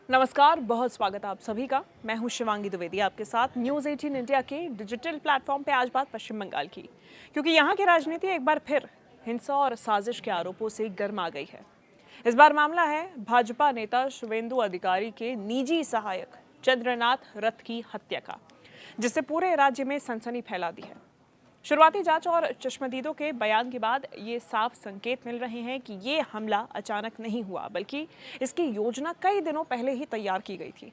नमस्कार, बहुत स्वागत है आप सभी का। मैं हूं शिवांगी द्विवेदी आपके साथ न्यूज़ 18 इंडिया के डिजिटल प्लेटफॉर्म पे। आज बात पश्चिम बंगाल की, क्योंकि यहां की राजनीति एक बार फिर हिंसा और साजिश के आरोपों से गर्मा गई है। इस बार मामला है भाजपा नेता शुवेंदु अधिकारी के निजी सहायक चंद्रनाथ रथ की हत्या का, जिससे पूरे राज्य में सनसनी फैला दी है। शुरुआती जांच और चश्मदीदों के बयान के बाद ये साफ संकेत मिल रहे हैं कि ये हमला अचानक नहीं हुआ, बल्कि इसकी योजना कई दिनों पहले ही तैयार की गई थी।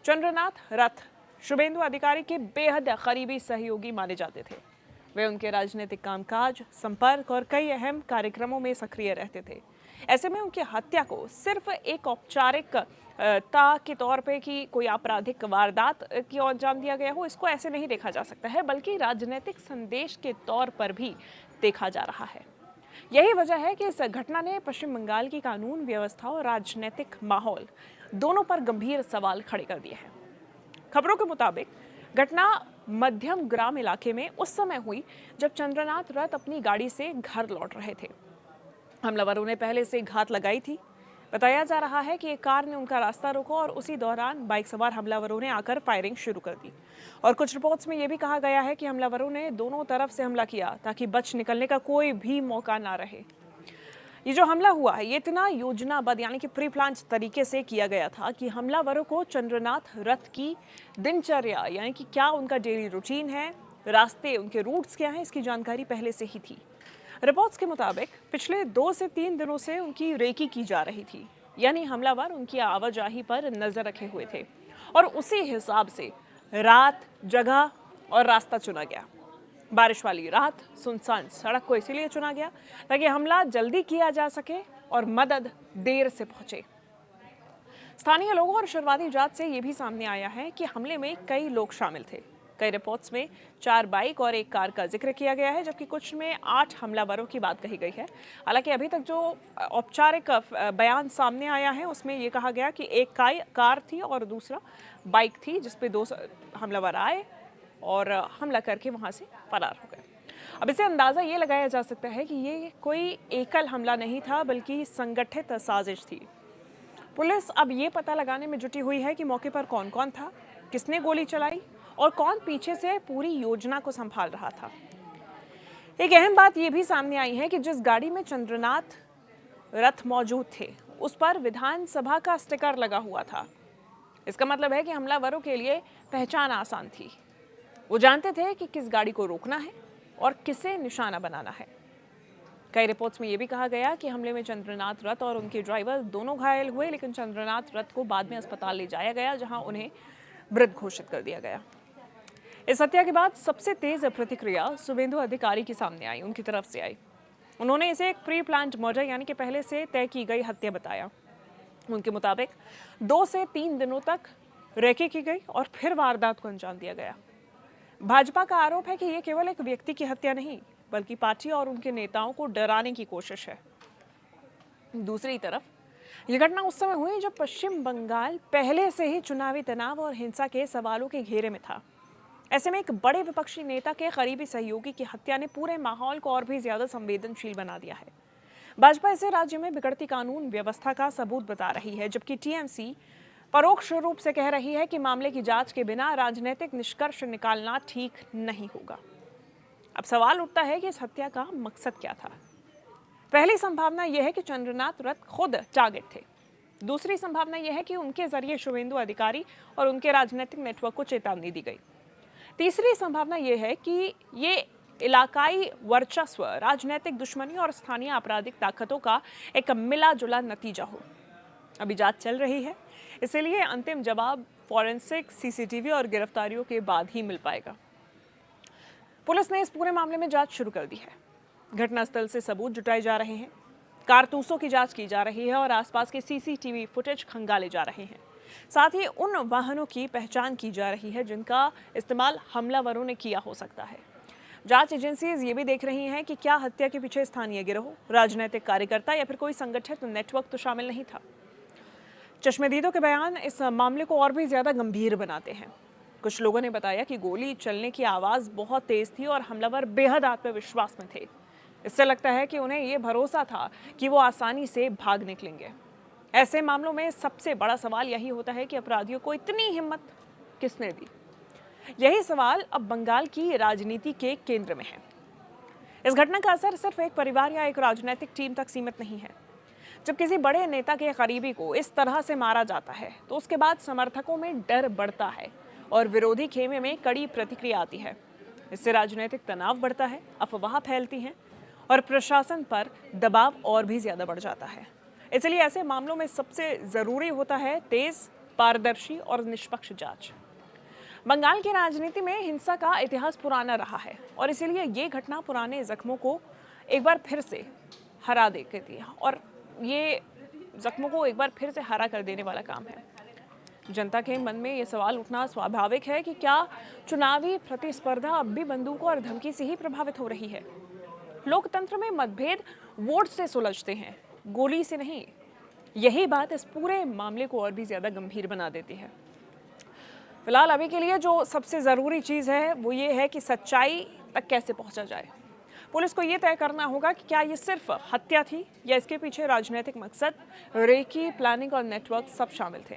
चंद्रनाथ रथ शुभेंदु अधिकारी के बेहद करीबी सहयोगी माने जाते थे। वे उनके राजनीतिक कामकाज, संपर्क और कई अहम कार्यक्रमों में सक्रिय रहते थे। ऐसे में उनकी हत्या को सिर्फ एक औपचारिक ता के तौर पे कि कोई आपराधिक वारदात की ओर अंजाम दिया गया हो, इसको ऐसे नहीं देखा जा सकता है, बल्कि राजनीतिक संदेश के तौर पर भी देखा जा रहा है। यही वजह है कि इस घटना ने पश्चिम बंगाल की कानून व्यवस्था और राजनीतिक माहौल दोनों पर गंभीर सवाल खड़े कर दिए हैं। खबरों के मुताबिक घटना मध्यम ग्राम इलाके में उस समय हुई जब चंद्रनाथ रथ अपनी गाड़ी से घर लौट रहे थे। हमलावरों ने पहले से घात लगाई थी। बताया जा रहा है कि एक कार ने उनका रास्ता रोका और उसी दौरान बाइक सवार हमलावरों ने आकर फायरिंग शुरू कर दी। और कुछ रिपोर्ट्स में यह भी कहा गया है कि हमलावरों ने दोनों तरफ से हमला किया ताकि बच निकलने का कोई भी मौका ना रहे। ये जो हमला हुआ है, ये इतना योजनाबद्ध यानी कि प्री प्लान तरीके से किया गया था कि हमलावरों को चंद्रनाथ रथ की दिनचर्या यानी कि क्या उनका डेली रूटीन है, रास्ते, उनके रूट्स क्या हैं, इसकी जानकारी पहले से ही थी। रिपोर्ट्स के मुताबिक पिछले 2 से 3 दिनों से उनकी रेकी की जा रही थी, यानी हमलावर उनकी आवाजाही पर नजर रखे हुए थे और उसी हिसाब से रात, जगह और रास्ता चुना गया। बारिश वाली रात, सुनसान सड़क को इसीलिए चुना गया ताकि हमला जल्दी किया जा सके और मदद देर से पहुंचे। स्थानीय लोगों और शुरुआती जांच से यह भी सामने आया है कि हमले में कई लोग शामिल थे। कई रिपोर्ट्स में 4 बाइक और 1 कार का जिक्र किया गया है, जबकि कुछ में 8 हमलावरों की बात कही गई है। हालांकि अभी तक जो औपचारिक बयान सामने आया है उसमें यह कहा गया कि एक कार थी और दूसरा बाइक थी, जिसपे 2 हमलावर आए और हमला करके वहां से फरार हो गए। अब इससे अंदाजा ये लगाया जा सकता है कि ये कोई एकल हमला नहीं था, बल्कि संगठित साजिश थी। पुलिस अब ये पता लगाने में जुटी हुई है कि मौके पर कौन कौन था, किसने गोली चलाई और कौन पीछे से पूरी योजना को संभाल रहा था। एक अहम बात यह भी सामने आई है कि जिस गाड़ी में चंद्रनाथ रथ मौजूद थे, उस पर विधानसभा का स्टिकर लगा हुआ था। इसका मतलब है कि हमलावरों के लिए पहचान आसान थी। वो जानते थे कि किस गाड़ी को रोकना है और किसे निशाना बनाना है। कई रिपोर्ट्स में यह भी कहा गया कि हमले में चंद्रनाथ रथ और उनके ड्राइवर दोनों घायल हुए, लेकिन चंद्रनाथ रथ को बाद में अस्पताल ले जाया गया, जहां उन्हें मृत घोषित कर दिया गया। इस हत्या के बाद सबसे तेज प्रतिक्रिया शुभेंदु अधिकारी के सामने आई, उनकी तरफ से आई। उन्होंने इसे एक प्री प्लान्ड मर्डर यानी कि पहले से तय की गई हत्या बताया। उनके मुताबिक 2 से 3 दिनों तक रेकी की गई और फिर वारदात को अंजाम दिया गया। भाजपा का आरोप है कि यह केवल एक व्यक्ति की हत्या नहीं, बल्कि पार्टी और उनके नेताओं को डराने की कोशिश है। दूसरी तरफ यह घटना उस समय हुई जब पश्चिम बंगाल पहले से ही चुनावी तनाव और हिंसा के सवालों के घेरे में था। ऐसे में एक बड़े विपक्षी नेता के करीबी सहयोगी की हत्या ने पूरे माहौल को और भी ज्यादा संवेदनशील बना दिया है। भाजपा इसे राज्य में बिगड़ती कानून व्यवस्था का सबूत बता रही है, जबकि टीएमसी परोक्ष रूप से कह रही है कि मामले की जांच के बिना राजनीतिक निष्कर्ष निकालना ठीक नहीं होगा। अब सवाल उठता है कि इस हत्या का मकसद क्या था। पहली संभावना यह है कि चंद्रनाथ रथ खुद टारगेट थे। दूसरी संभावना यह है कि उनके जरिए शुभेंदु अधिकारी और उनके राजनीतिक नेटवर्क को चेतावनी दी गई। तीसरी संभावना यह है कि ये इलाकाई वर्चस्व, राजनीतिक दुश्मनी और स्थानीय आपराधिक ताकतों का एक मिला जुला नतीजा हो। अभी जांच चल रही है, इसलिए अंतिम जवाब फॉरेंसिक, सीसीटीवी और गिरफ्तारियों के बाद ही मिल पाएगा। पुलिस ने इस पूरे मामले में जांच शुरू कर दी है। घटनास्थल से सबूत जुटाए जा रहे हैं, कारतूसों की जांच की जा रही है और आसपास के सीसीटीवी फुटेज खंगाले जा रहे हैं। साथ ही उन वाहनों की पहचान की जा रही है जिनका इस्तेमाल हमलावरों ने किया हो सकता है। जांच एजेंसीज ये भी देख रही हैं कि क्या हत्या के पीछे स्थानीय गिरोह, राजनीतिक कार्यकर्ता या फिर कोई संगठित नेटवर्क तो शामिल नहीं था। चश्मदीदों के बयान इस मामले को और भी ज्यादा गंभीर बनाते हैं। कुछ लोगों ने बताया कि गोली चलने की आवाज बहुत तेज थी और हमलावर बेहद आत्मविश्वास में थे। इससे लगता है कि उन्हें ये भरोसा था कि वो आसानी से भाग निकलेंगे। ऐसे मामलों में सबसे बड़ा सवाल यही होता है कि अपराधियों को इतनी हिम्मत किसने दी। यही सवाल अब बंगाल की राजनीति के केंद्र में है। इस घटना का असर सिर्फ एक परिवार या एक राजनीतिक टीम तक सीमित नहीं है। जब किसी बड़े नेता के करीबी को इस तरह से मारा जाता है तो उसके बाद समर्थकों में डर बढ़ता है और विरोधी खेमे में कड़ी प्रतिक्रिया आती है। इससे राजनीतिक तनाव बढ़ता है, अफवाह फैलती हैं और प्रशासन पर दबाव और भी ज्यादा बढ़ जाता है। इसलिए ऐसे मामलों में सबसे जरूरी होता है तेज, पारदर्शी और निष्पक्ष जांच। बंगाल की राजनीति में हिंसा का इतिहास पुराना रहा है और इसीलिए ये घटना पुराने जख्मों को एक बार फिर से हरा देती है और ये जख्मों को एक बार फिर से हरा कर देने वाला काम है। जनता के मन में ये सवाल उठना स्वाभाविक है कि क्या चुनावी प्रतिस्पर्धा अब भी बंदूकों और धमकी से ही प्रभावित हो रही है। लोकतंत्र में मतभेद वोट से सुलझते हैं, गोली से नहीं। यही बात इस पूरे मामले को और भी ज्यादा गंभीर बना देती है। फिलहाल अभी के लिए जो सबसे ज़रूरी चीज़ है वो ये है कि सच्चाई तक कैसे पहुंचा जाए। पुलिस को ये तय करना होगा कि क्या ये सिर्फ हत्या थी या इसके पीछे राजनीतिक मकसद, रेकी, प्लानिंग और नेटवर्क सब शामिल थे।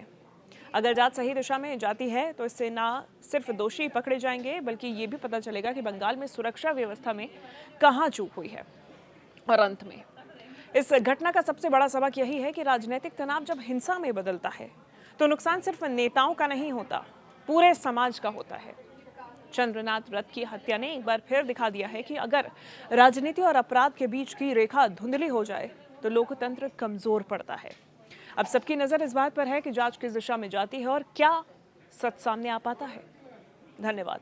अगर जांच सही दिशा में जाती है तो इससे ना सिर्फ दोषी पकड़े जाएंगे बल्कि ये भी पता चलेगा कि बंगाल में सुरक्षा व्यवस्था में कहाँ चूक हुई है। और अंत में इस घटना का सबसे बड़ा सबक यही है कि राजनीतिक तनाव जब हिंसा में बदलता है तो नुकसान सिर्फ नेताओं का नहीं होता, पूरे समाज का होता है। चंद्रनाथ व्रत की हत्या ने एक बार फिर दिखा दिया है कि अगर राजनीति और अपराध के बीच की रेखा धुंधली हो जाए तो लोकतंत्र कमजोर पड़ता है। अब सबकी नजर इस बात पर है कि जांच किस दिशा में जाती है और क्या सच सामने आ पाता है। धन्यवाद।